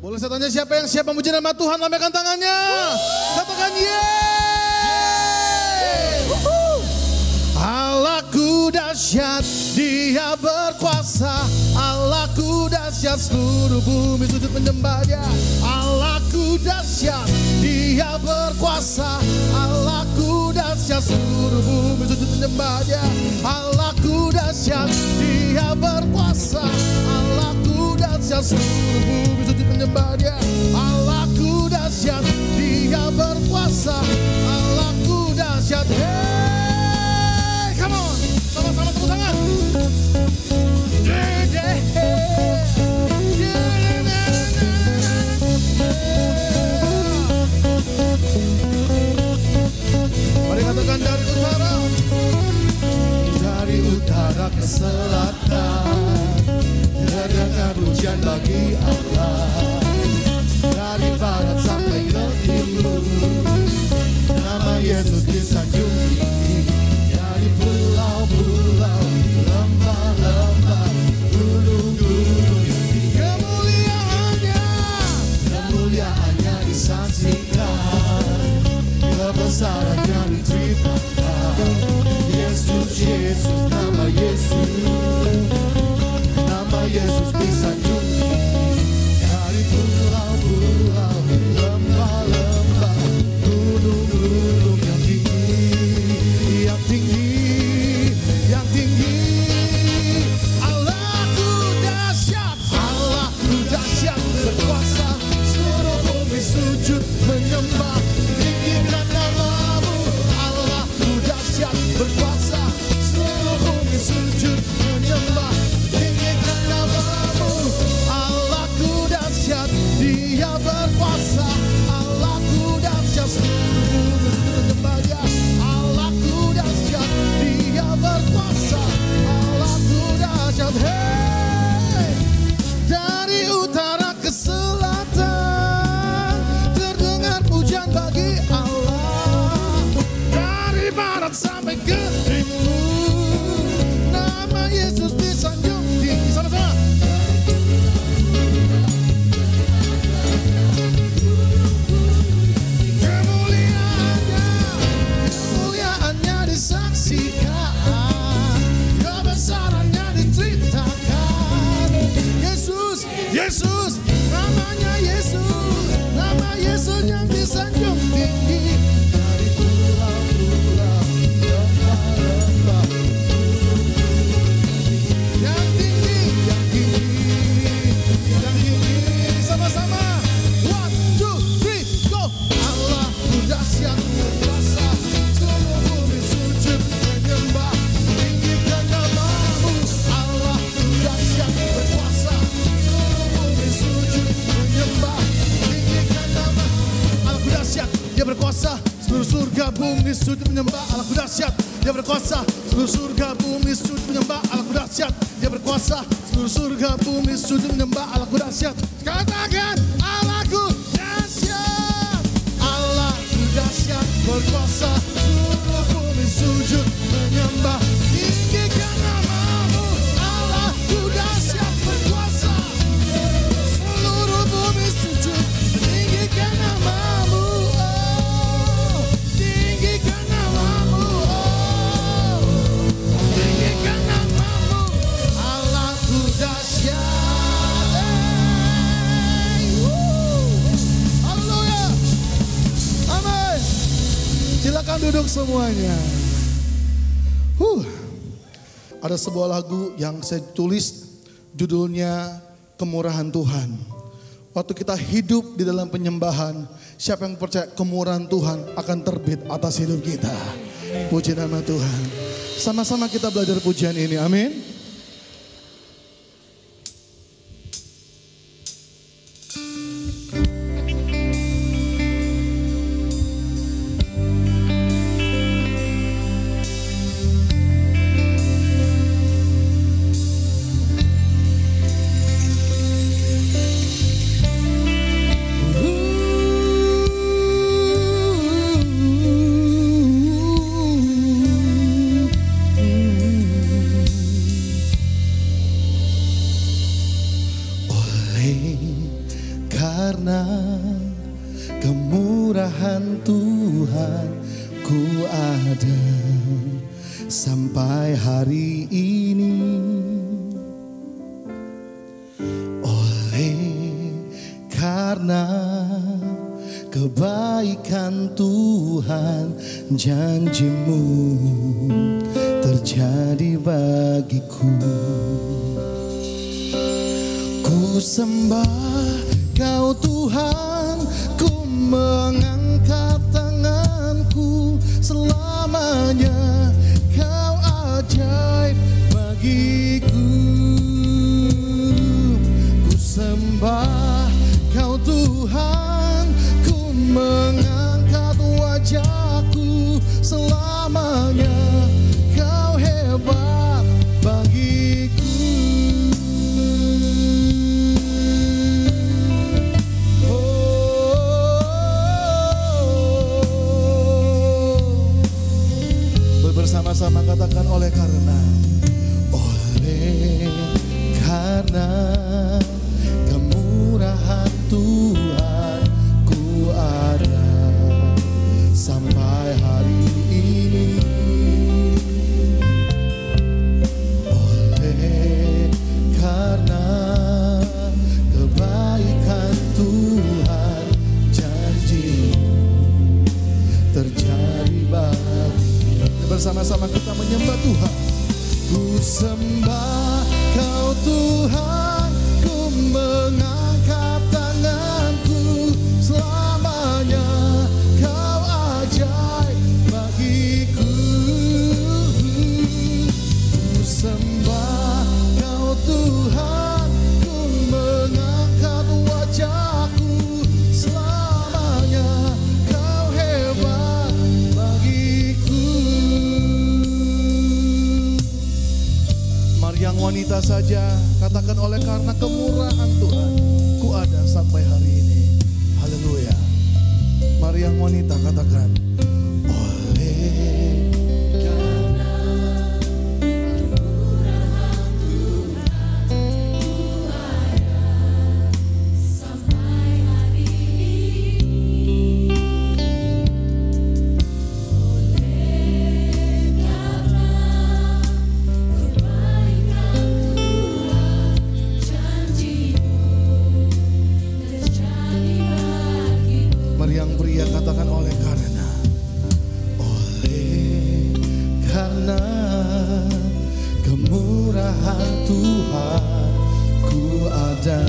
Boleh saya tanya siapa yang siap memuji nama Tuhan? Lambaikan tangannya. Katakan yeay. Allahku dahsyat, Dia berkuasa. Allahku dahsyat, seluruh bumi sujud menyembah Dia. Allahku dahsyat, Dia berkuasa. Allahku dahsyat, seluruh bumi sujud menyembah Dia. Allahku dahsyat, Dia berkuasa. Allahku dahsyat, seluruh bumi sujud menyembah Dia. Allahku dahsyat, Dia berkuasa. Allahku dahsyat. Hey, come on, sama-sama tepuk tangan. Mari katakan dari utara, dari utara ke selatan, terdengar pujian bagi Allah. Dari barat sampai ke timur, nama Yesus disanjung tinggi. Dari pulau-pulau, lembah-lembah, gunung-gunung yang tinggi. Kemuliaannya disaksikan, kebesarannya diceritakan. Yesus, Yesus, nama Yesus, nama Yesus disanjung tinggi. Dari pulau-pulau, lembah-lembah, gunung-gunung yang tinggi, yang tinggi, yang tinggi. Allahku dahsyat, Allahku dahsyat, berkuasa, seluruh bumi sujud menyembah, tinggikan namamu. Allahku dahsyat, berkuasa, seluruh bumi sujud menyembah, tinggikan namamu. Allahku dahsyat, Dia berkuasa. Allahku dahsyat, seluruh bumi sujud menyembah Dia. Allahku dahsyat, Dia berkuasa. Allahku dahsyat. Hey, dari utara ke selatan, terdengar pujian bagi Allah. Dari barat sampai ke timur, nama Yesus disanjung tinggi. Sama-sama. Kemuliaannya disaksikan, kebesarannya diceritakan. Yesus, Yesus, namanya Yesus, nama Yesus yang disanjung tinggi. Dari pulau-pulau, lembah-lembah, yang tinggi, yang tinggi, yang tinggi. Sama-sama. 1, 2, 3, go. Allahku dahsyat, berkuasa, seluruh bumi sujud menyembah, tinggikan namamu. Allahku dahsyat, berkuasa, seluruh bumi sujud menyembah, tinggikan namamu. Allahku dahsyat, Dia berkuasa, seluruh surga bumi sujud menyembah. Allahku dahsyat, Dia berkuasa, seluruh surga bumi sujud menyembah. Allahku dahsyat, Dia berkuasa, seluruh surga bumi sujud menyembah. Allahku dahsyat. Katakan Allahku dahsyat, Allahku dahsyat, berkuasa, seluruh bumi sujud menyembah, tinggikan namamu. Allahku dahsyat, berkuasa, seluruh bumi sujud, tinggikan namamu. Oh, tinggikan namamu. Oh, tinggikan namamu. Allahku dahsyat. Haleluya. Amin. Silakan duduk semuanya. Ada sebuah lagu yang saya tulis, judulnya Kemurahan Tuhan. Waktu kita hidup di dalam penyembahan, siapa yang percaya kemurahan Tuhan akan terbit atas hidup kita. Puji nama Tuhan. Sama-sama kita belajar pujian ini, amin. karena kemurahan Tuhan ku ada sampai hari ini. Oleh karena kebaikan Tuhan, janji-Mu terjadi bagiku. Ku sembah Kau Tuhan, ku mengangkat tanganku selamanya. Kau ajaib bagiku. Ku sembah Kau Tuhan, ku mengangkat wajahku selamanya. Kau hebat bagiku. Bersama-sama katakan oleh karena kemurahan Tuhan ku ada sampai hari ini. Oleh karena kebaikan Tuhan, janji-Mu terjadi bagi. Bersama-sama kita menyembah Tuhan. Ku sembah Kau Tuhan, ku mengangkat tanganku selamanya. Kau ajaib bagiku. Ku sembah Kau Tuhan, ku mengangkat wajahku selamanya. Kau hebat bagiku. Mari yang wanita saja katakan oleh karena kemurahan Tuhan ku ada sampai hari ini. Haleluya. Mari yang wanita katakan oleh karena kemurahan Tuhan ku ada sampai hari ini. Oleh karena yang pria katakan oleh karena kemurahan Tuhan ku ada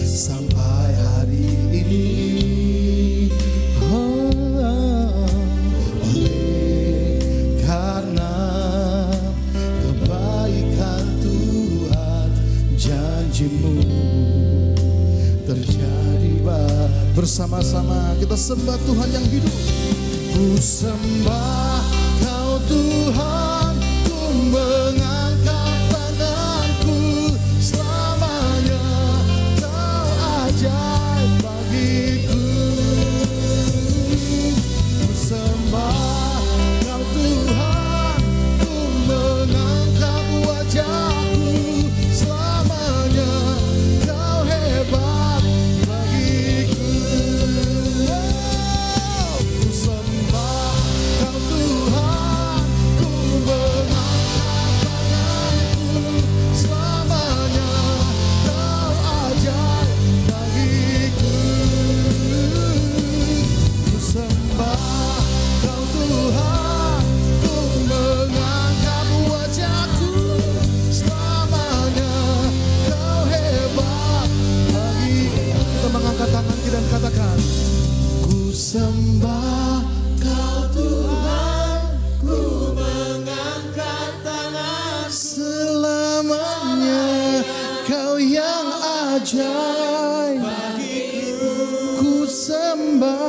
sampai hari ini. Oleh karena kebaikan Tuhan, janji-Mu terjadi. Bersama-sama kita sembah Tuhan yang hidup. Ku sembah Kau Tuhan, ku mengangkat tanganku selamanya. Kau ajaib bagiku. Ku sembah Kau Tuhan, ku mengangkat wajahku selamanya. Kau hebat bagiku. Ku sembah Kau Tuhan, ku mengangkat tanganku selamanya. Kau ajaib bagiku. Ku sembah Kau Tuhan, ku mengangkat wajahku selamanya. Kau hebat bagiku. Kita mengangkat tangan kita dan katakan, ku sembah Kau Tuhan, ku mengangkat tangan selamanya. Kau yang ajaib bagiku. Ku sembah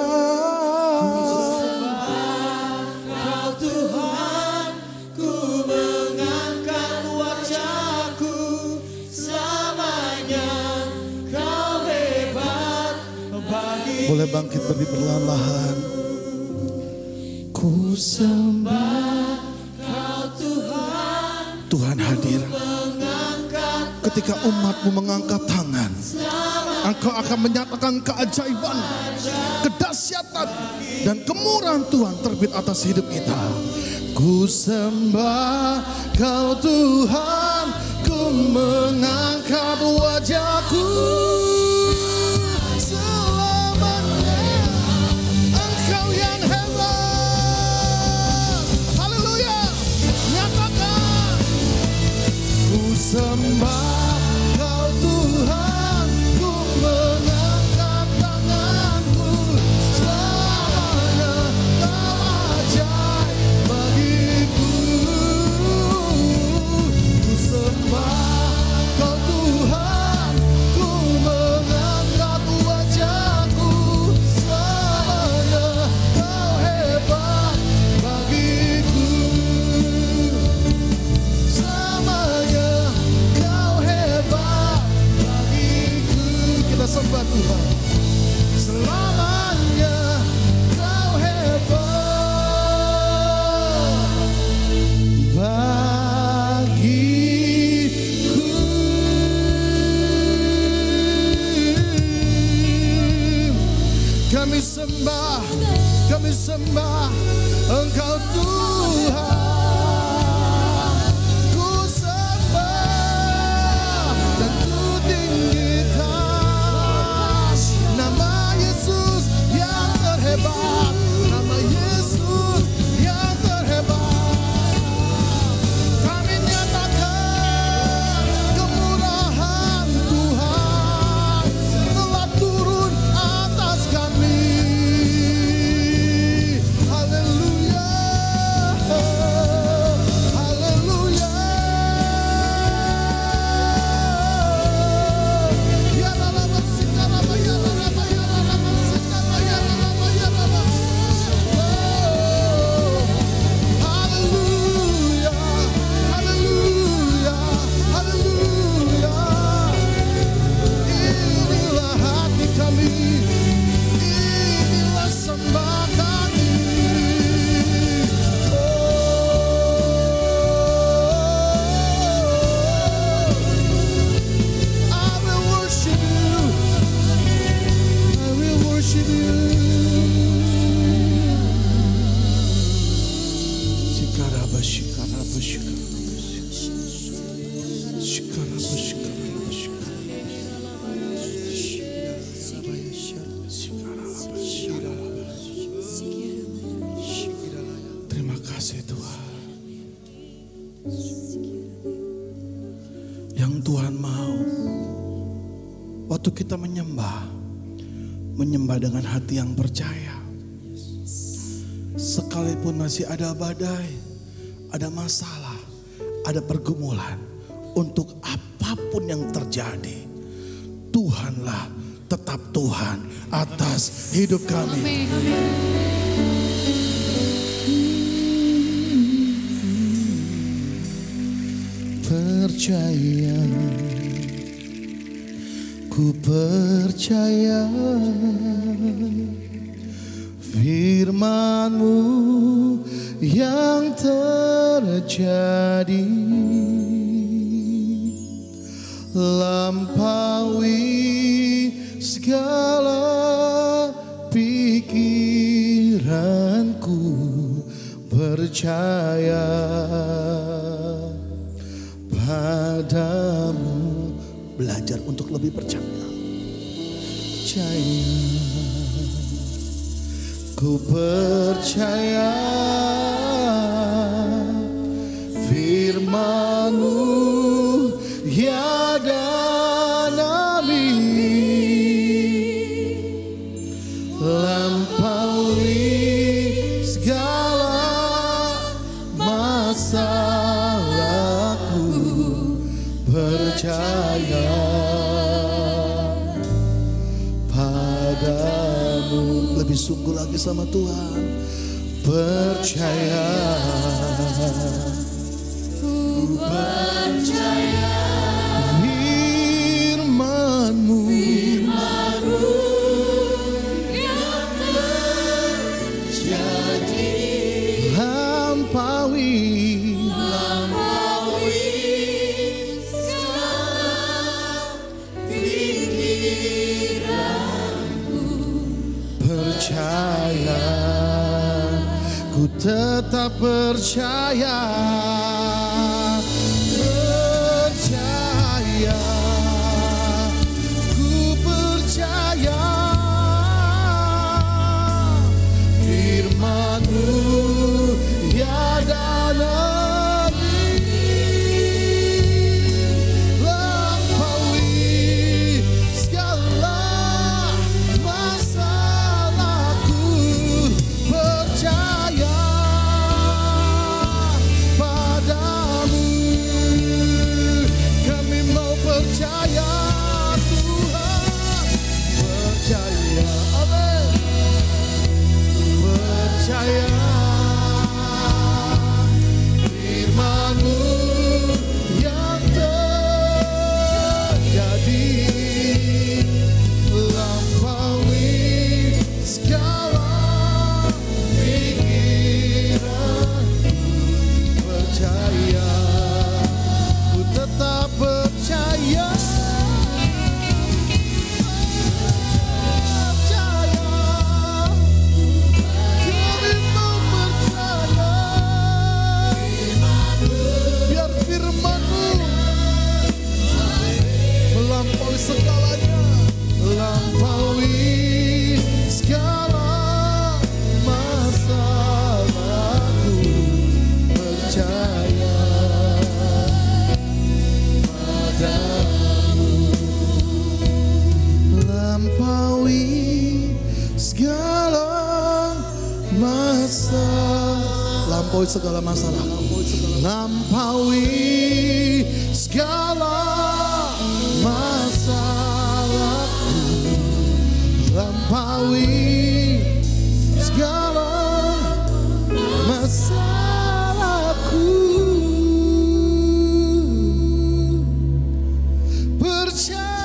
Kau Tuhan, ku mengangkat wajahku selamanya. Kau hebat bagiku. Boleh bangkit berdiri perlahan-lahan. Ku sembah Kau Tuhan. Tuhan hadir ketika umat-Mu mengangkat tangan. Engkau akan menyatakan keajaiban, kedahsyatan, dan kemurahan Tuhan terbit atas hidup kita. Ku sembah Kau Tuhan, ku mengangkat wajahku. Selamanya Engkau yang hebat. Haleluya. Nyatakan. Ku sembah Kau Tuhan, ku mengangkat tanganku. Selamanya Kau ajaib bagiku. Ku sembah Kau Tuhan, ku mengangkat wajahku. Selamanya Kau hebat bagiku. Selamanya Kau hebat bagiku. Kita sembah Tuhan. Selamanya Kau hebat bagiku. Kami sembah Engkau Tuhan. Ku sembah dan ku tinggikan nama Yesus yang terhebat, nama Yesus yang terhebat. Kami nyatakan kemurahan Tuhan telah turun atas kami. Haleluya, haleluya. Ya lama sikalama, ya lama, ya lama sikalama, ya lama, ya lama. Haleluya, haleluya, haleluya. Inilah hati kami, inilah sembah kami. I will worship you, I will worship you. Shikaraba, shikaraba, shikaraba, shikaraba, shikaraba, shikaraba. Terima kasih Tuhan. Yang Tuhan mau waktu kita menyembah dengan hati yang percaya. Sekalipun masih ada badai, ada masalah, ada pergumulan, untuk apapun yang terjadi, Tuhanlah tetap Tuhan atas hidup kami. Percaya, ku percaya firman-Mu yang terjadi, lampaui segala pikiranku. Percaya padamu, belajar untuk lebih percaya. Ku percaya firman-Mu ya dan amin, lampaui segala masalahku. Percaya padamu, lebih sungguh lagi sama Tuhan. Percaya, ku percaya firman-Mu yang terjadi, lampaui segala pikiran. percaya, ku tetap percaya, percaya, ku percaya firman-Mu tiada segala masalah, lampaui segala masalahku, lampaui segala masalahku, percaya.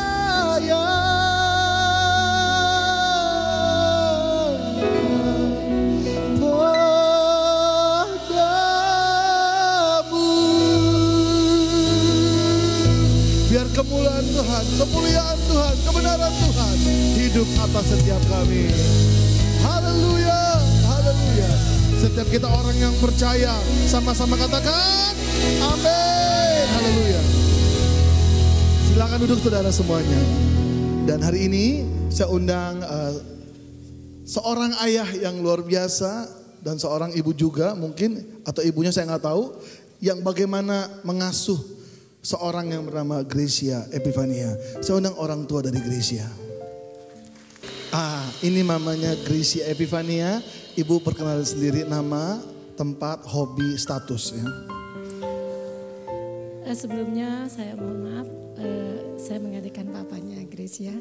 Kemuliaan Tuhan, kemuliaan Tuhan, kebenaran Tuhan hidup atas setiap kami. Haleluya, haleluya. Setiap kita orang yang percaya, sama-sama katakan amin. Haleluya. Silakan duduk saudara semuanya. Dan hari ini saya undang seorang ayah yang luar biasa dan seorang ibu juga mungkin, atau ibunya saya nggak tahu, yang bagaimana mengasuh seorang yang bernama Gracia Epifania. Saya undang orang tua dari Gracia. Ini mamanya Gracia Epifania. Ibu perkenalkan sendiri nama, tempat, hobi, status ya. Sebelumnya saya mohon maaf, saya menggantikan papanya Gracia.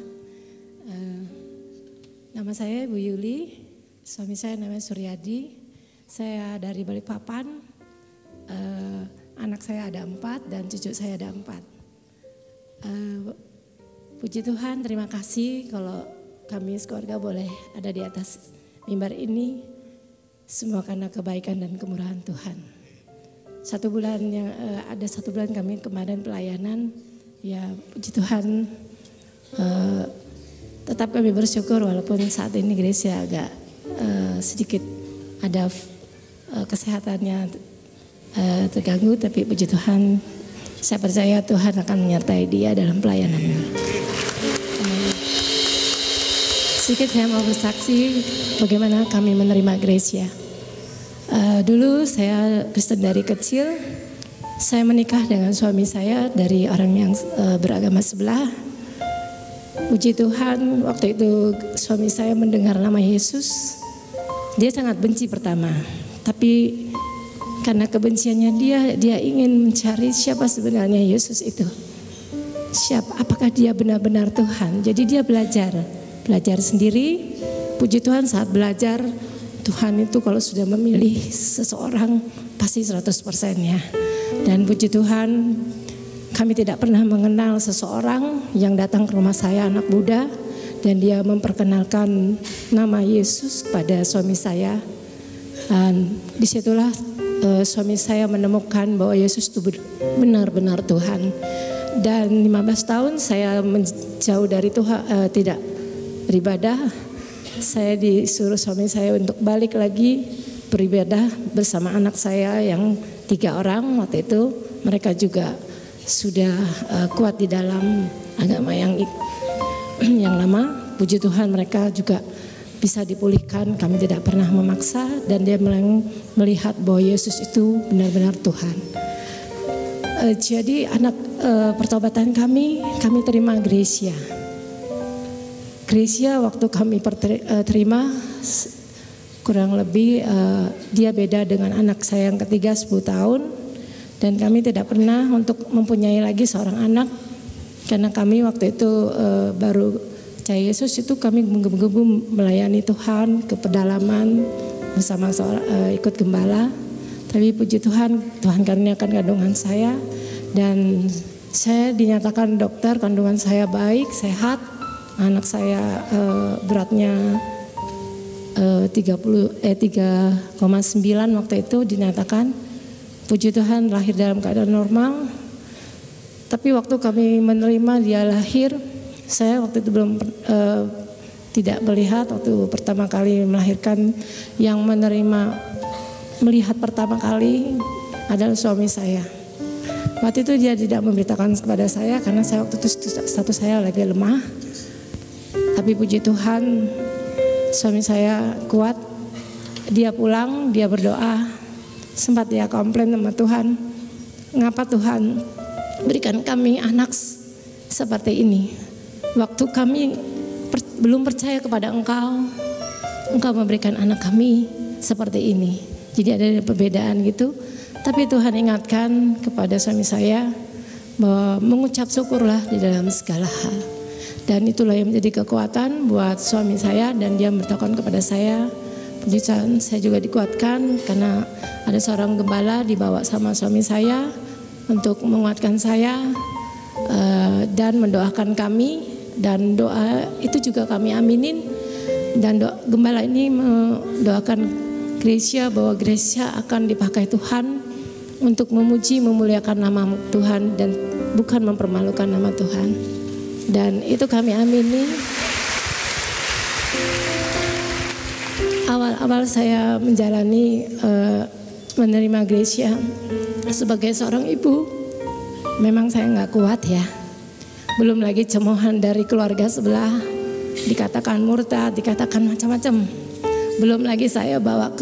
Nama saya Ibu Yuli, suami saya namanya Suryadi. Saya dari Balikpapan. Anak saya ada 4 dan cucu saya ada 4. Puji Tuhan, terima kasih kalau kami sekeluarga boleh ada di atas mimbar ini. Semua karena kebaikan dan kemurahan Tuhan. Ada 1 bulan kami kemarin pelayanan. Ya puji Tuhan, tetap kami bersyukur walaupun saat ini Gracia agak sedikit ada kesehatannya terganggu, tapi puji Tuhan, saya percaya Tuhan akan menyertai dia dalam pelayanannya. Sedikit saya mau bersaksi bagaimana kami menerima Gracia. Dulu saya Kristen dari kecil. Saya menikah dengan suami saya dari orang yang beragama sebelah. Puji Tuhan, waktu itu suami saya mendengar nama Yesus. Dia sangat benci pertama, tapi karena kebenciannya dia ingin mencari siapa sebenarnya Yesus itu. Apakah dia benar-benar Tuhan? Jadi dia belajar sendiri. Puji Tuhan, saat belajar, Tuhan itu kalau sudah memilih seseorang pasti 100% ya. Dan puji Tuhan, kami tidak pernah mengenal seseorang yang datang ke rumah saya, anak muda, dan dia memperkenalkan nama Yesus pada suami saya. Dan disitulah suami saya menemukan bahwa Yesus itu benar-benar Tuhan. Dan 15 tahun saya menjauh dari Tuhan, tidak beribadah. saya disuruh suami saya untuk balik lagi beribadah bersama anak saya yang 3 orang waktu itu. Mereka juga sudah kuat di dalam agama yang lama. Puji Tuhan mereka juga bisa dipulihkan. Kami tidak pernah memaksa dan dia melihat bahwa Yesus itu benar-benar Tuhan. Jadi pertobatan kami terima Gracia. Gracia waktu kami terima kurang lebih dia beda dengan anak saya yang ketiga 10 tahun. Dan kami tidak pernah untuk mempunyai lagi seorang anak. Karena kami waktu itu baru percaya Yesus, itu kami menggebu-gebu melayani Tuhan ke pedalaman bersama ikut gembala. Tapi puji Tuhan, Tuhan karuniakan kandungan saya dan saya dinyatakan dokter kandungan saya baik, sehat. Anak saya beratnya 3,9 waktu itu dinyatakan. Puji Tuhan lahir dalam keadaan normal. Tapi waktu kami menerima dia lahir, saya waktu itu belum tidak melihat waktu pertama kali melahirkan. Yang melihat pertama kali adalah suami saya. Waktu itu dia tidak memberitakan kepada saya karena saya waktu itu status saya lagi lemah. Tapi puji Tuhan suami saya kuat. Dia pulang, dia berdoa. Sempat dia komplain sama Tuhan. Ngapa Tuhan berikan kami anak seperti ini? Waktu kami belum percaya kepada Engkau memberikan anak kami seperti ini. Jadi ada perbedaan gitu. Tapi Tuhan ingatkan kepada suami saya bahwa mengucap syukurlah di dalam segala hal. Dan itulah yang menjadi kekuatan buat suami saya dan dia bertakon kepada saya. Puji Tuhan, saya juga dikuatkan karena ada seorang gembala dibawa sama suami saya untuk menguatkan saya dan mendoakan kami, dan doa itu juga kami aminin. Dan gembala ini mendoakan Gracia bahwa Gracia akan dipakai Tuhan untuk memuji memuliakan nama Tuhan dan bukan mempermalukan nama Tuhan. Dan itu kami amini. Awal-awal saya menjalani menerima Gracia sebagai seorang ibu, memang saya nggak kuat ya. Belum lagi cemoohan dari keluarga sebelah, dikatakan murtad, dikatakan macam-macam. Belum lagi saya bawa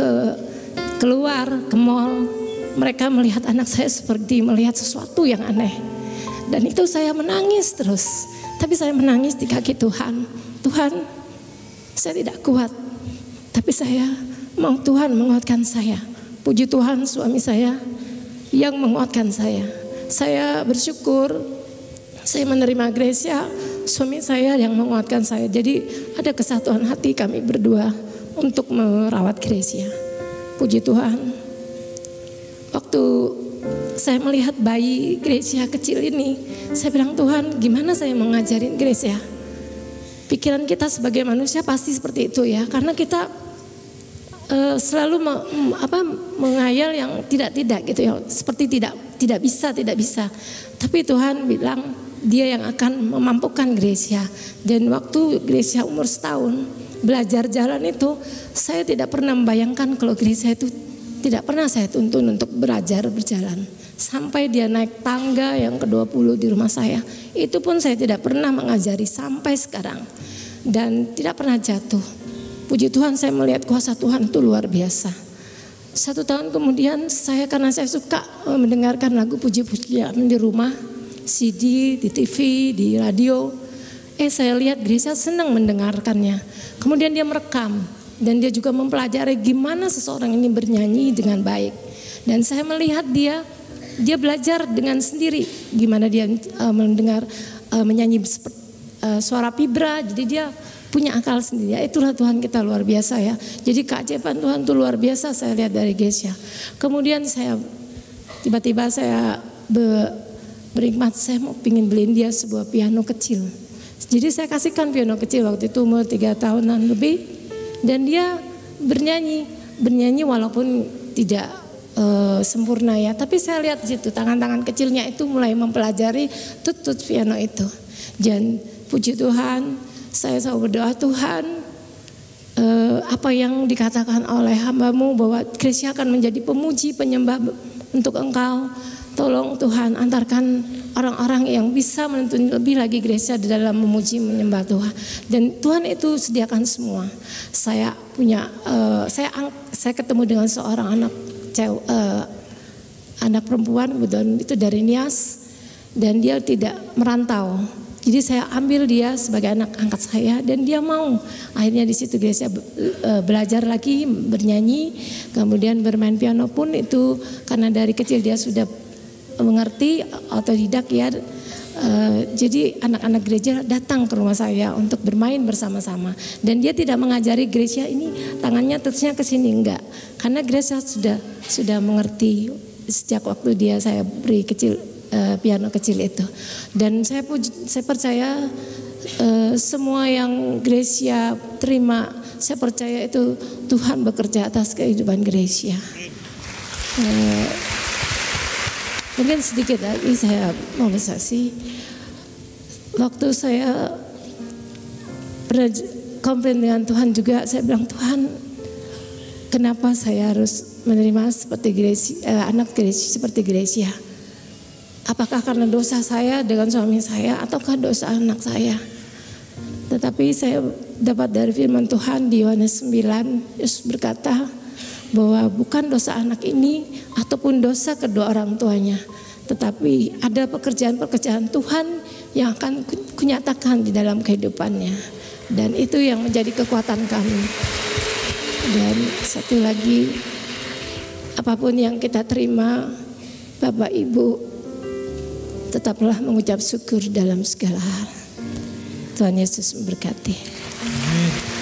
keluar ke mall, mereka melihat anak saya seperti melihat sesuatu yang aneh. Dan itu saya menangis terus. Tapi saya menangis di kaki Tuhan. Tuhan, saya tidak kuat. Tapi saya mau Tuhan menguatkan saya. Puji Tuhan, suami saya yang menguatkan saya. Saya bersyukur saya menerima Gracia, suami saya yang menguatkan saya. Jadi ada kesatuan hati kami berdua untuk merawat Gracia. Puji Tuhan. Waktu saya melihat bayi Gracia kecil ini, saya bilang, Tuhan, gimana saya mengajarin Gracia? Pikiran kita sebagai manusia pasti seperti itu ya, karena kita selalu menghayal yang tidak gitu ya, seperti tidak bisa. Tapi Tuhan bilang Dia yang akan memampukan Gracia. Dan waktu Gracia umur 1 tahun belajar jalan itu, saya tidak pernah membayangkan kalau Gracia itu tidak pernah saya tuntun untuk belajar berjalan. Sampai dia naik tangga yang ke-20 di rumah saya, itu pun saya tidak pernah mengajari sampai sekarang. Dan tidak pernah jatuh. Puji Tuhan, saya melihat kuasa Tuhan itu luar biasa. 1 tahun kemudian karena saya suka mendengarkan lagu puji-pujian di rumah, CD, di TV, di radio. Saya lihat Gracia senang mendengarkannya. Kemudian dia merekam. Dan dia juga mempelajari gimana seseorang ini bernyanyi dengan baik. Dan saya melihat dia belajar dengan sendiri. Gimana dia mendengar menyanyi suara vibra. Jadi dia punya akal sendiri. Itulah Tuhan kita luar biasa ya. Jadi keajaiban Tuhan itu luar biasa saya lihat dari Gracia. Kemudian tiba-tiba saya berhikmat, saya mau pingin beliin dia sebuah piano kecil. Jadi saya kasihkan piano kecil waktu itu umur 3 tahunan lebih. Dan dia bernyanyi walaupun tidak sempurna ya. Tapi saya lihat di situ tangan-tangan kecilnya itu mulai mempelajari tutut piano itu. Dan puji Tuhan, saya selalu berdoa, Tuhan apa yang dikatakan oleh hamba-Mu bahwa Gracia akan menjadi pemuji penyembah untuk Engkau. Tolong Tuhan antarkan orang-orang yang bisa menuntun lebih lagi Gracia di dalam memuji menyembah Tuhan. Dan Tuhan itu sediakan semua. Saya saya ketemu dengan seorang anak perempuan kebetulan itu dari Nias, dan dia tidak merantau. Jadi saya ambil dia sebagai anak angkat saya dan dia mau. Akhirnya di situ Gracia belajar lagi bernyanyi, kemudian bermain piano pun itu karena dari kecil dia sudah mengerti, otodidak ya. Jadi anak-anak gereja datang ke rumah saya untuk bermain bersama-sama. Dan dia tidak mengajari Gracia ini tangannya terusnya ke sini, enggak. Karena Gracia sudah mengerti sejak waktu saya beri piano kecil itu. Dan saya percaya semua yang Gracia terima, saya percaya itu Tuhan bekerja atas kehidupan Gracia. Mungkin sedikit lagi saya mau bersaksi. Waktu saya komplain dengan Tuhan juga, saya bilang, Tuhan, kenapa saya harus menerima seperti anak Gracia seperti Gracia? Apakah karena dosa saya dengan suami saya ataukah dosa anak saya? Tetapi saya dapat dari firman Tuhan di Yohanes 9, Yesus berkata bahwa bukan dosa anak ini ataupun dosa kedua orang tuanya, tetapi ada pekerjaan-pekerjaan Tuhan yang akan kunyatakan di dalam kehidupannya. Dan itu yang menjadi kekuatan kami. Dan satu lagi, apapun yang kita terima, Bapak Ibu, tetaplah mengucap syukur dalam segala hal. Tuhan Yesus memberkati. Amin.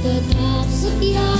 Tetap setia.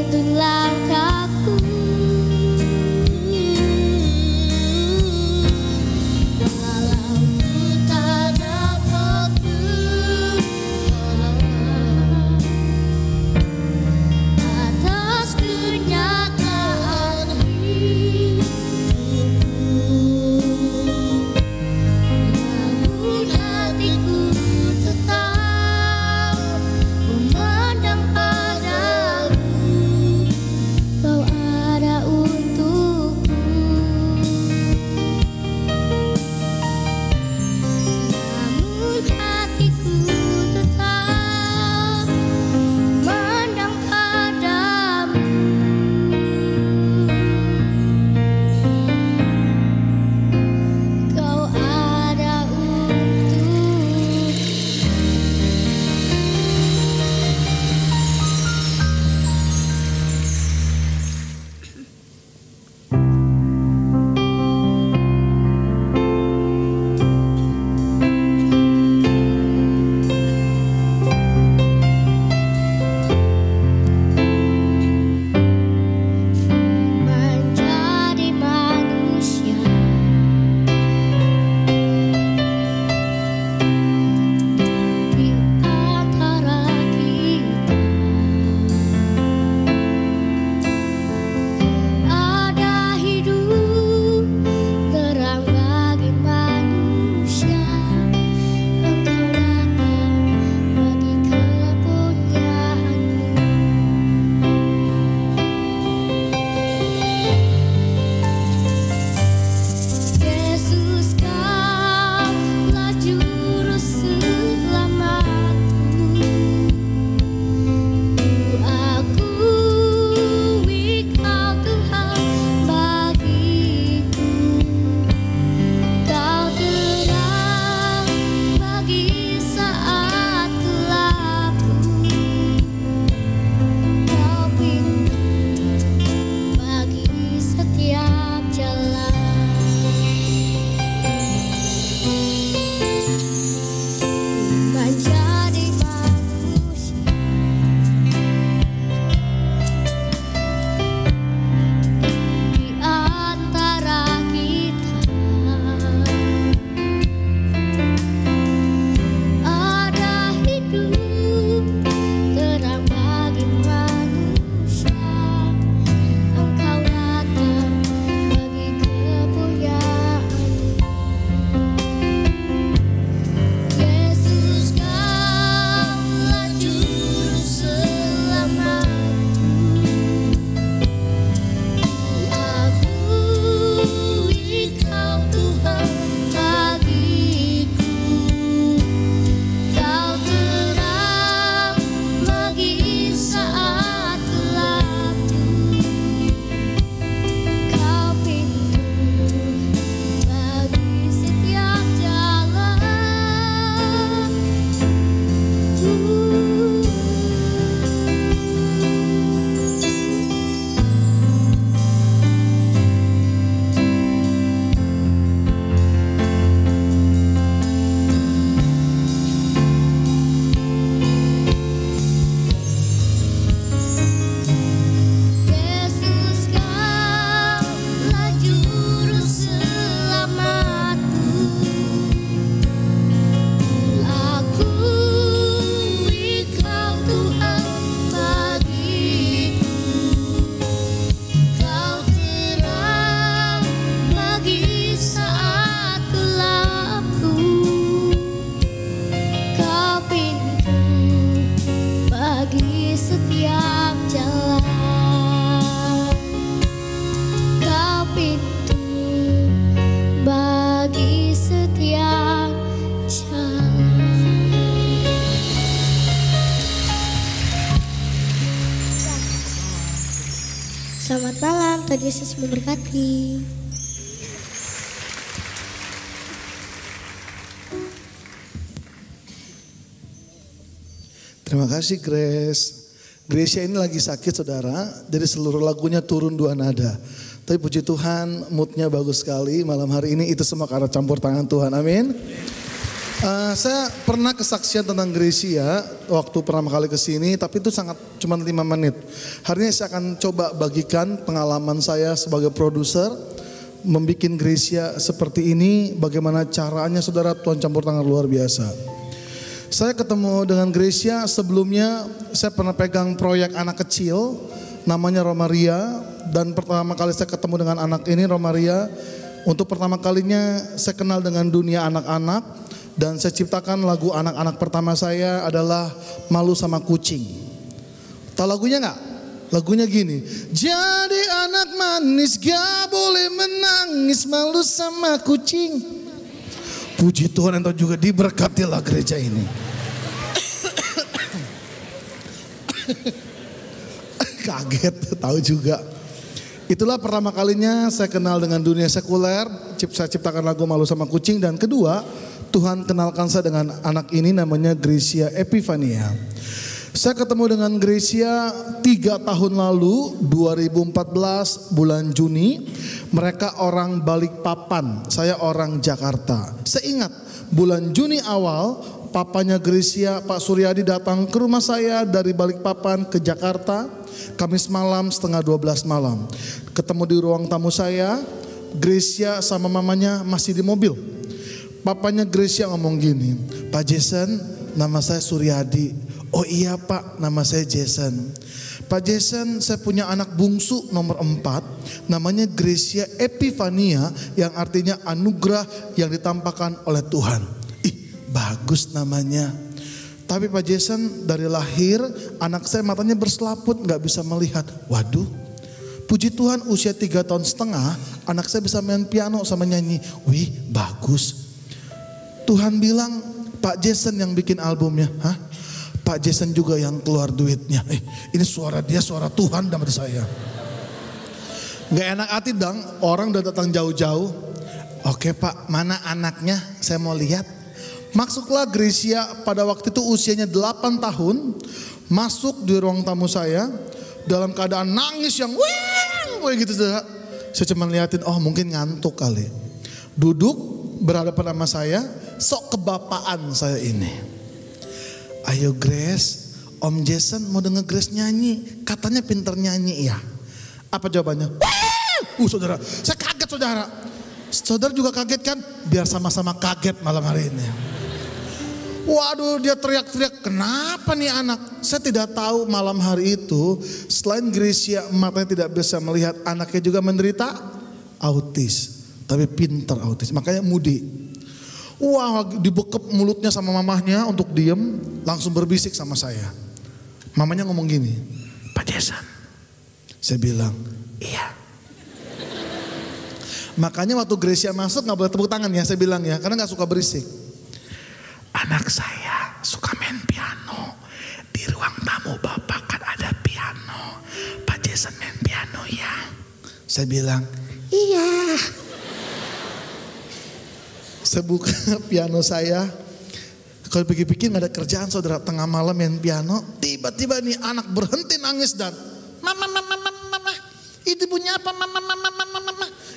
tuntun langkahku. Walau ku tak dapat berharap atas kenyataan hidupku, namun hatiku tetap memandang padamu. Kau ada untukku, namun hatiku tetap memandang padamu. Kau ada untukku. Menjadi manusia di antara kita, ada hidup terang bagi manusia. Engkau datang bagi kepunyaanmu. Yesus, Kaulah juru selamatku. Ku akui Kau Tuhan bagiku. Kau terang bagi saat gelapku. Kau pintu bagi setiap jalan. Menjadi manusia di antara kita, ada hidup terang bagi manusia. Engkau datang bagi kepunyaanmu. Yesus, Kaulah juru selamatku. Akui Kau Tuhan bagiku. Kau terang bagi saat gelapku. Kau pintu bagi setiap jalan. Yesus, Kaulah juru selamatku. Akui Kau Tuhan bagiku. Kau terang bagi saat gelapku. Kau pintu bagi setiap jalan. Kau pintu bagi setiap jalan. Selamat malam, Tuhan Yesus memberkati. Terima kasih Grace. Gracia ini lagi sakit saudara, jadi seluruh lagunya turun 2 nada. Tapi puji Tuhan moodnya bagus sekali malam hari ini, itu semua karena campur tangan Tuhan, amin. Saya pernah kesaksian tentang Gracia waktu pertama kali ke sini, tapi itu sangat cuma 5 menit. Hari ini saya akan coba bagikan pengalaman saya sebagai produser membuat Gracia seperti ini, bagaimana caranya saudara. Tuhan campur tangan luar biasa. Saya ketemu dengan Gracia sebelumnya, saya pernah pegang proyek anak kecil namanya Romaria, dan pertama kali saya ketemu dengan anak ini Romaria, untuk pertama kalinya saya kenal dengan dunia anak-anak. Dan saya ciptakan lagu anak-anak pertama saya adalah Malu Sama Kucing. Tahu lagunya gak? Lagunya gini. Jadi anak manis gak boleh menangis, malu sama kucing. Puji Tuhan, entah juga diberkatilah gereja ini. Kaget, tahu juga. Itulah pertama kalinya saya kenal dengan dunia sekuler. Saya ciptakan lagu Malu Sama Kucing. Dan kedua, Tuhan kenalkan saya dengan anak ini namanya Gracia Epifania. Saya ketemu dengan Gracia 3 tahun lalu, 2014 bulan Juni. Mereka orang Balikpapan, saya orang Jakarta. Saya ingat bulan Juni awal, papanya Gracia, Pak Suryadi datang ke rumah saya dari Balikpapan ke Jakarta. Kamis malam setengah 12 malam. Ketemu di ruang tamu saya, Gracia sama mamanya masih di mobil. Papanya Gracia ngomong gini, Pak Jason, nama saya Suryadi. Oh iya Pak, nama saya Jason. Pak Jason, saya punya anak bungsu nomor 4, namanya Gracia Epifania, yang artinya anugerah yang ditampakkan oleh Tuhan. Ih, bagus namanya. Tapi Pak Jason, dari lahir anak saya matanya berselaput, gak bisa melihat. Waduh, puji Tuhan usia 3 tahun setengah, anak saya bisa main piano sama nyanyi. Wih, bagus. Tuhan bilang, Pak Jason yang bikin albumnya. Hah? Pak Jason juga yang keluar duitnya. Ini suara dia, suara Tuhan dalam hati saya. Gak enak hati dong, orang udah datang jauh-jauh. Oke Pak, mana anaknya? Saya mau lihat. Masuklah Gracia pada waktu itu usianya 8 tahun. Masuk di ruang tamu saya dalam keadaan nangis yang wah gitu. Saya cuma liatin, oh mungkin ngantuk kali. Duduk berhadapan sama saya, sok kebapaan saya ini. Ayo Grace, Om Jason mau denger Grace nyanyi. Katanya pinter nyanyi ya. Apa jawabannya? Saudara, saya kaget saudara. Saudara juga kaget kan? Biar sama-sama kaget malam hari ini. Waduh, dia teriak-teriak, kenapa nih anak? Saya tidak tahu malam hari itu selain Gracia matanya tidak bisa melihat, anaknya juga menderita autis. Tapi pintar autis, makanya Mudi. Wah, dibekep mulutnya sama mamahnya untuk diem, langsung berbisik sama saya. Mamanya ngomong gini, Pak Jason. Saya bilang, iya. Makanya waktu Gracia masuk gak boleh tepuk tangan ya, saya bilang ya, karena gak suka berisik. Anak saya suka main piano. Di ruang tamu Bapak kan ada piano. Pak Jason main piano ya. Saya bilang, iya. Saya buka piano saya. Kalau pikir-pikir gak ada kerjaan saudara, tengah malam main piano. Tiba-tiba nih anak berhenti nangis dan mama. Itu bunyi apa mama.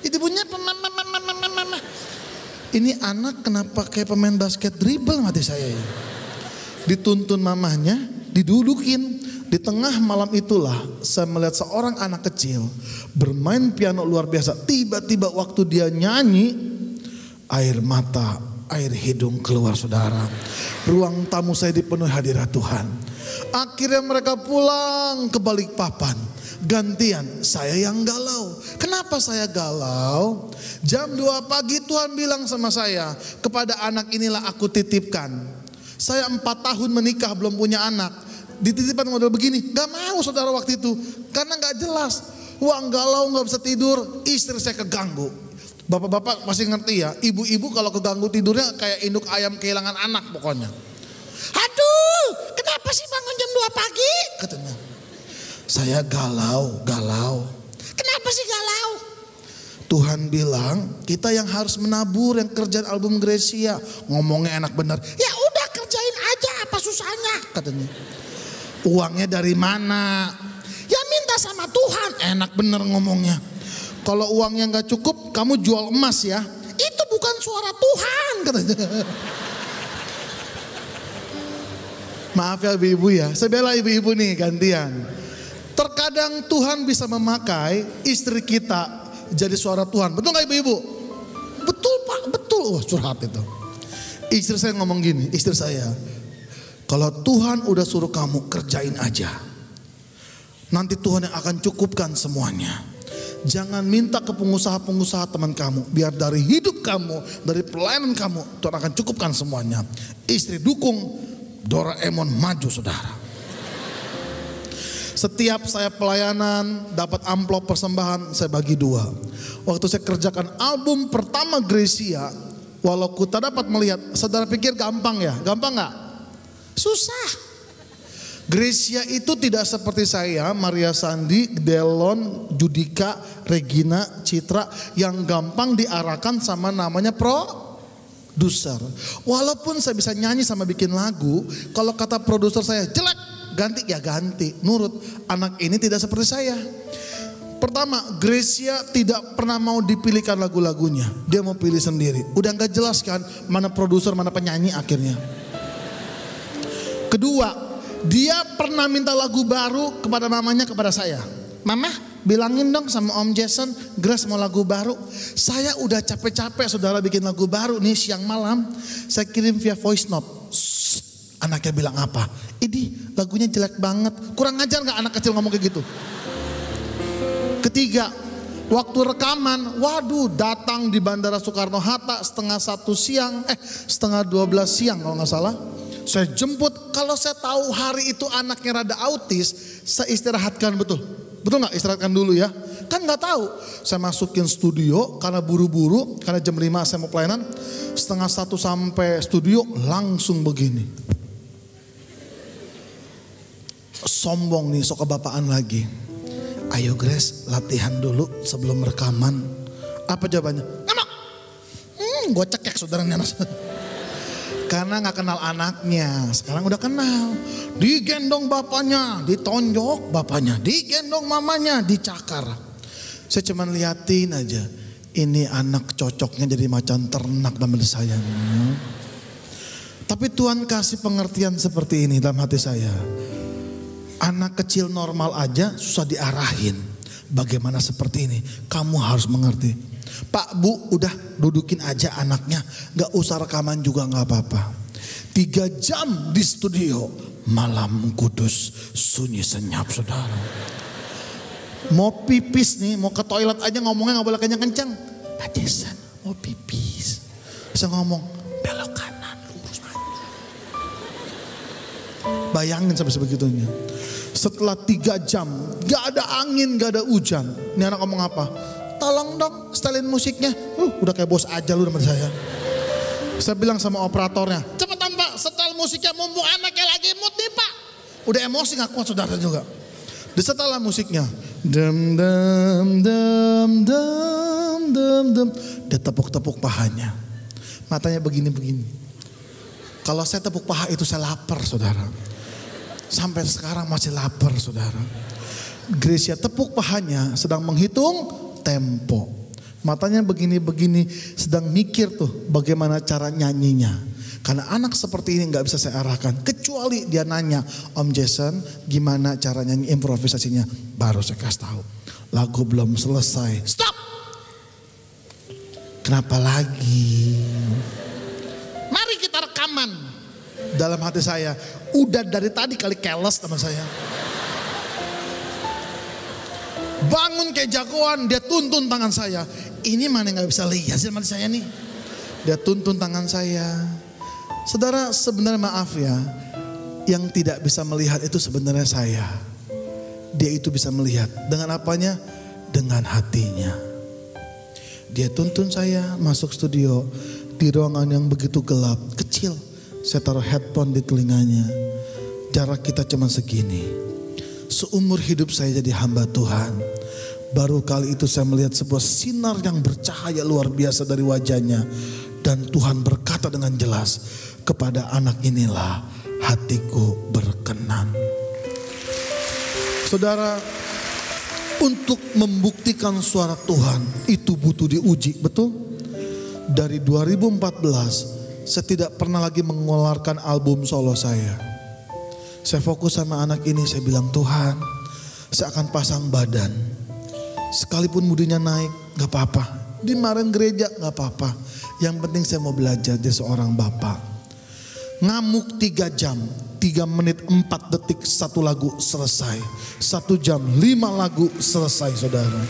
Itu bunyi apa mama. Ini anak kenapa kayak pemain basket dribble mati saya ya. Dituntun mamahnya, didudukin. Di tengah malam itulah saya melihat seorang anak kecil bermain piano luar biasa. Tiba-tiba waktu dia nyanyi, air mata, air hidung keluar saudara. Ruang tamu saya dipenuhi hadirat Tuhan. Akhirnya mereka pulang ke Balikpapan. Gantian saya yang galau. Kenapa saya galau? Jam 2 pagi Tuhan bilang sama saya, kepada anak inilah aku titipkan. Saya 4 tahun menikah belum punya anak. Dititipkan model begini, gak mau saudara waktu itu. Karena gak jelas. Wah galau gak bisa tidur, istri saya keganggu. Bapak-bapak pasti ngerti ya, ibu-ibu kalau keganggu tidurnya kayak induk ayam kehilangan anak pokoknya. Aduh, kenapa sih bangun jam 2 pagi? Katanya. Saya galau. Kenapa sih galau? Tuhan bilang kita yang harus menabur yang kerjaan album Gracia. Ngomongnya enak bener. Ya udah kerjain aja, apa susahnya? Katanya. Uangnya dari mana? Ya minta sama Tuhan. Enak bener ngomongnya. Kalau uangnya gak cukup, kamu jual emas ya. Itu bukan suara Tuhan katanya. Maaf ya ibu-ibu ya, saya bela ibu-ibu nih gantian. Terkadang Tuhan bisa memakai istri kita jadi suara Tuhan. Betul gak ibu-ibu? Betul Pak, betul. Wah curhat itu. Istri saya ngomong gini, istri saya, kalau Tuhan udah suruh kamu kerjain aja, nanti Tuhan yang akan cukupkan semuanya. Jangan minta ke pengusaha-pengusaha teman kamu, biar dari hidup kamu, dari pelayanan kamu, Tuhan akan cukupkan semuanya. Istri dukung, Doraemon maju saudara. Setiap saya pelayanan dapat amplop persembahan, saya bagi 2. Waktu saya kerjakan album pertama Gracia, walau ku tak dapat melihat, saudara pikir gampang ya? Gampang gak? Susah. Gracia itu tidak seperti saya, Maria Sandi, Delon, Judika, Regina, Citra yang gampang diarahkan sama namanya produser. Walaupun saya bisa nyanyi sama bikin lagu, kalau kata produser saya jelek, ganti ya ganti, nurut. Anak ini tidak seperti saya. Pertama, Gracia tidak pernah mau dipilihkan lagu-lagunya. Dia mau pilih sendiri. Udah gak jelas kan mana produser, mana penyanyi akhirnya. Kedua, dia pernah minta lagu baru kepada mamanya, kepada saya. Mama, bilangin dong sama Om Jason, Grace mau lagu baru. Saya udah capek-capek saudara bikin lagu baru nih siang malam. Saya kirim via voice note. Anaknya bilang apa? Ini lagunya jelek banget. Kurang ajar gak anak kecil ngomong kayak gitu? Ketiga, waktu rekaman, waduh datang di Bandara Soekarno-Hatta setengah 12 siang kalau gak salah. Saya jemput, kalau saya tahu hari itu anaknya rada autis, saya istirahatkan betul. Betul gak? Istirahatkan dulu ya. Kan gak tahu. Saya masukin studio karena buru-buru, karena jam 5 saya mau pelayanan. Setengah 1 sampai studio langsung begini. Sombong nih, sok kebapaan lagi. Ayo Grace, latihan dulu sebelum rekaman. Apa jawabannya? Nggak mau. Gue cekek saudaranya. Karena gak kenal anaknya. Sekarang udah kenal. Digendong bapaknya, ditonjok bapaknya, digendong mamanya, dicakar. Saya cuma liatin aja. Ini anak cocoknya jadi macan ternak dalam hati saya. Tapi Tuhan kasih pengertian seperti ini dalam hati saya. Anak kecil normal aja susah diarahin. Bagaimana seperti ini? Kamu harus mengerti. Pak Bu udah dudukin aja anaknya. Gak usah rekaman juga gak apa-apa. 3 jam di studio. Malam kudus sunyi senyap saudara. Mau pipis nih, mau ke toilet aja ngomongnya gak boleh kencang-kencang. Pak Jason mau pipis. Bisa ngomong belok kanan lurus aja. Bayangin sampai sebegitunya. Setelah 3 jam, gak ada angin, gak ada hujan. Ini anak ngomong apa? Tolong dong setelin musiknya. Udah kayak bos aja lu sama saya. Saya bilang sama operatornya, cepetan Pak setel musiknya mumpung anaknya lagi mood nih Pak. Udah emosi gak kuat saudara juga. Disetelah musiknya. Dem dem dem dem dem dem. Dia tepuk-tepuk pahanya. Matanya begini-begini. Kalau saya tepuk paha itu saya lapar saudara. Sampai sekarang masih lapar saudara. Gracia tepuk pahanya sedang menghitung tempo. Matanya begini-begini sedang mikir tuh bagaimana cara nyanyinya. Karena anak seperti ini gak bisa saya arahkan. Kecuali dia nanya, Om Jason gimana cara nyanyi improvisasinya. Baru saya kasih tahu. Lagu belum selesai. Stop! Kenapa lagi? Mari kita rekaman. Dalam hati saya, udah dari tadi kali keles teman saya. Bangun kayak jagoan, dia tuntun tangan saya. Ini mana gak bisa lihat sih mati saya nih. Dia tuntun tangan saya. Saudara sebenarnya maaf ya. Yang tidak bisa melihat itu sebenarnya saya. Dia itu bisa melihat. Dengan apanya? Dengan hatinya. Dia tuntun saya masuk studio. Di ruangan yang begitu gelap, kecil. Saya taruh headphone di telinganya. Jarak kita cuma segini. Seumur hidup saya jadi hamba Tuhan. Baru kali itu saya melihat sebuah sinar yang bercahaya luar biasa dari wajahnya. Dan Tuhan berkata dengan jelas, kepada anak inilah hatiku berkenan. Saudara, untuk membuktikan suara Tuhan itu butuh diuji, betul? Dari 2014 saya tidak pernah lagi mengeluarkan album solo saya. Saya fokus sama anak ini, saya bilang Tuhan, saya akan pasang badan. Sekalipun mudinya naik, gak apa-apa. Dimarahin gereja, gak apa-apa. Yang penting saya mau belajar jadi seorang bapak. Ngamuk 3 jam, 3 menit 4 detik 1 lagu selesai. 1 jam 5 lagu selesai saudara.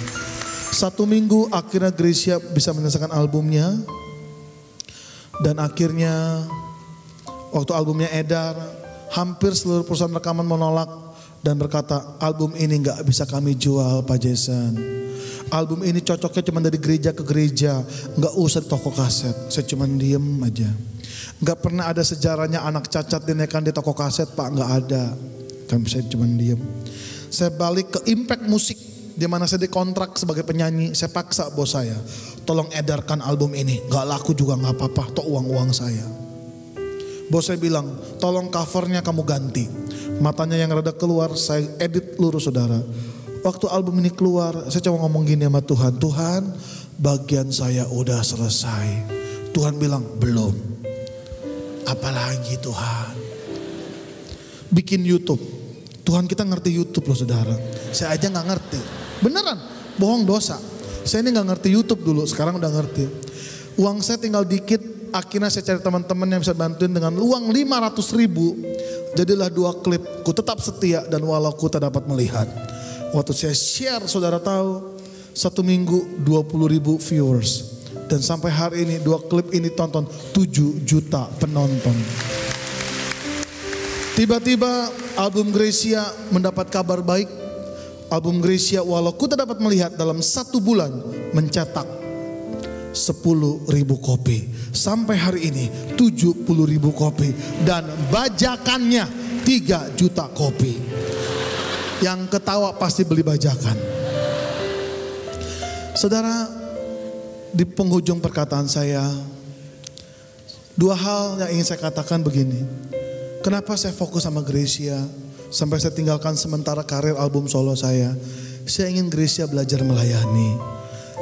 1 minggu akhirnya Gracia bisa menyelesaikan albumnya. Dan akhirnya waktu albumnya edar, hampir seluruh perusahaan rekaman menolak dan berkata, album ini gak bisa kami jual Pak Jason. Album ini cocoknya cuma dari gereja ke gereja, gak usah di toko kaset. Saya cuma diem aja. Gak pernah ada sejarahnya anak cacat dinaikkan di toko kaset Pak, gak ada. Saya cuma diem. Saya balik ke Impact Musik, di mana saya dikontrak sebagai penyanyi. Saya paksa bos saya, tolong edarkan album ini. Gak laku juga gak apa-apa, toh uang-uang saya. Bos saya bilang, tolong covernya kamu ganti. Matanya yang rada keluar, saya edit lurus saudara. Waktu album ini keluar, saya cuma ngomong gini sama Tuhan. Tuhan, bagian saya udah selesai. Tuhan bilang, belum. Apalagi Tuhan. Bikin YouTube. Tuhan, kita ngerti YouTube loh saudara. Saya aja gak ngerti. Beneran, bohong dosa. Saya ini gak ngerti YouTube dulu, sekarang udah ngerti. Uang saya tinggal dikit. Akhirnya saya cari teman-teman yang bisa bantuin dengan uang 500.000. Jadilah 2 klip, ku tetap setia dan walau ku tak dapat melihat. Waktu saya share saudara tahu, 1 minggu 20.000 viewers. Dan sampai hari ini 2 klip ini tonton 7 juta penonton. Tiba-tiba album Gracia mendapat kabar baik. Album Gracia walau ku tak dapat melihat dalam 1 bulan mencetak 10.000 kopi. Sampai hari ini 70.000 kopi. Dan bajakannya 3 juta kopi. Yang ketawa pasti beli bajakan. Saudara, di penghujung perkataan saya, 2 hal yang ingin saya katakan begini. Kenapa saya fokus sama Gracia sampai saya tinggalkan sementara karir album solo saya. Saya ingin Gracia belajar melayani.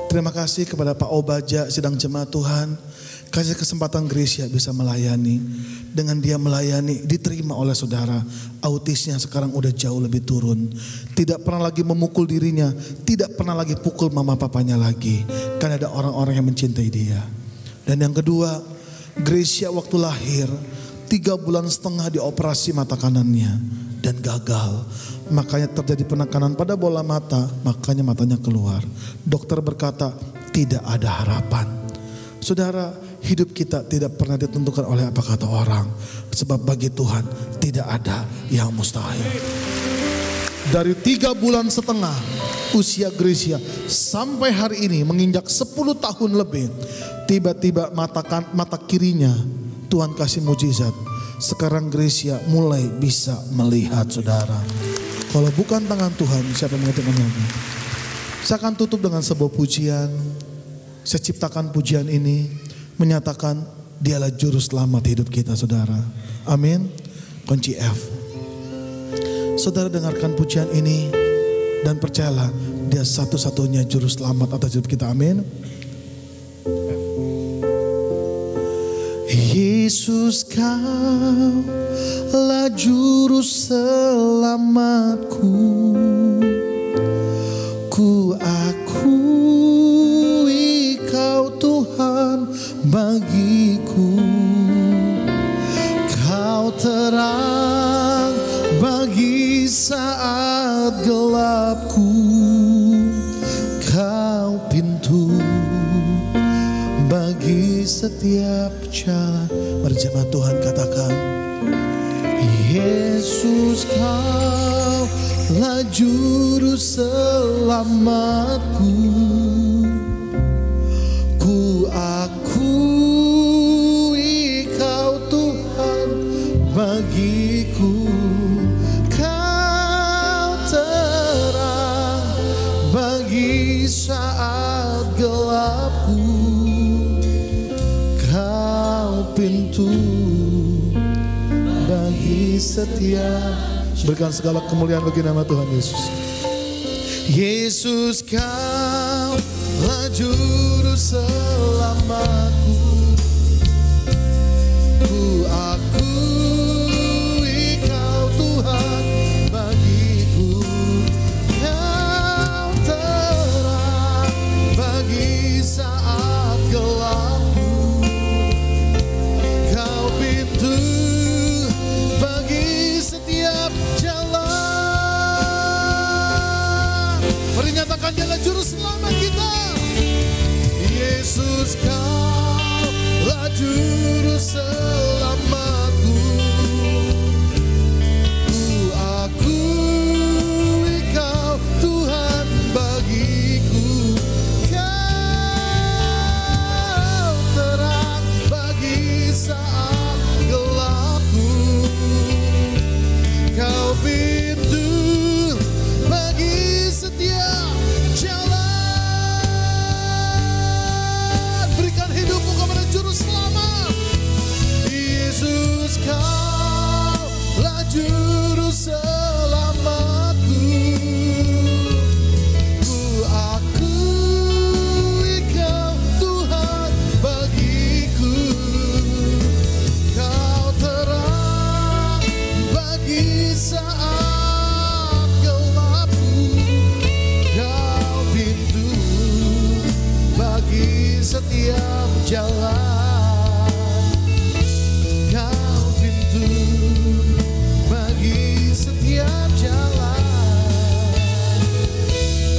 Terima kasih kepada Pak Obaja sidang jemaat Tuhan. Kasih kesempatan Gracia bisa melayani. Dengan dia melayani diterima oleh saudara. Autisnya sekarang udah jauh lebih turun. Tidak pernah lagi memukul dirinya. Tidak pernah lagi pukul mama papanya lagi. Karena ada orang-orang yang mencintai dia. Dan yang kedua, Gracia waktu lahir 3,5 bulan dioperasi mata kanannya. Dan gagal. Makanya terjadi penekanan pada bola mata, makanya matanya keluar. Dokter berkata tidak ada harapan. Saudara, hidup kita tidak pernah ditentukan oleh apa kata orang. Sebab bagi Tuhan tidak ada yang mustahil. Dari 3,5 bulan usia Gracia sampai hari ini menginjak 10 tahun lebih. Tiba-tiba mata kirinya Tuhan kasih mujizat. Sekarang Gracia mulai bisa melihat saudara. Kalau bukan tangan Tuhan, siapa yang mengerti lagi? Saya akan tutup dengan sebuah pujian. Saya ciptakan pujian ini menyatakan dialah juru selamat hidup kita saudara. Amin. Kunci F. Saudara dengarkan pujian ini dan percayalah dia satu-satunya juru selamat atas hidup kita. Amin. Yesus kau lah juru selamatku, ku akui kau Tuhan bagiku, kau terang bagi saat gelapku, kau pintu bagi setiap jalan. Berjemaah Tuhan katakan, Yesus kau lah juru selamatku, ku akui kau Tuhan bagiku, kau terang bagi saat gelapku, pintu bagi setiap. Berikan segala kemuliaan bagi nama Tuhan Yesus. Yesus kau lah juru selamatku, ku akui kau Tuhan Mari nyatakan Dialah juru selamat kita. Yesus, Kaulah juru selamatku. Ku akui Kau Tuhan bagiku. Kau terang bagi saat gelapku. Kau pintu bagi setiap jalan. Berikan hidupmu kepada juru selamat. Yesus, Kaulah juru selamatku. Ku akui Kau Tuhan bagiku. Kau terang bagi saat gelapku. Kau pintu bagi setiap jalan. Kau pintu bagi setiap jalan.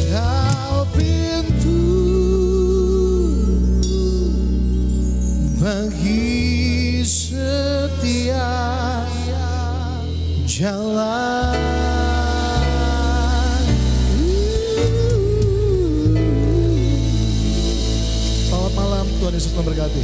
Kau pintu bagi setiap jalan. Selamat malam, Tuhan Yesus memberkati.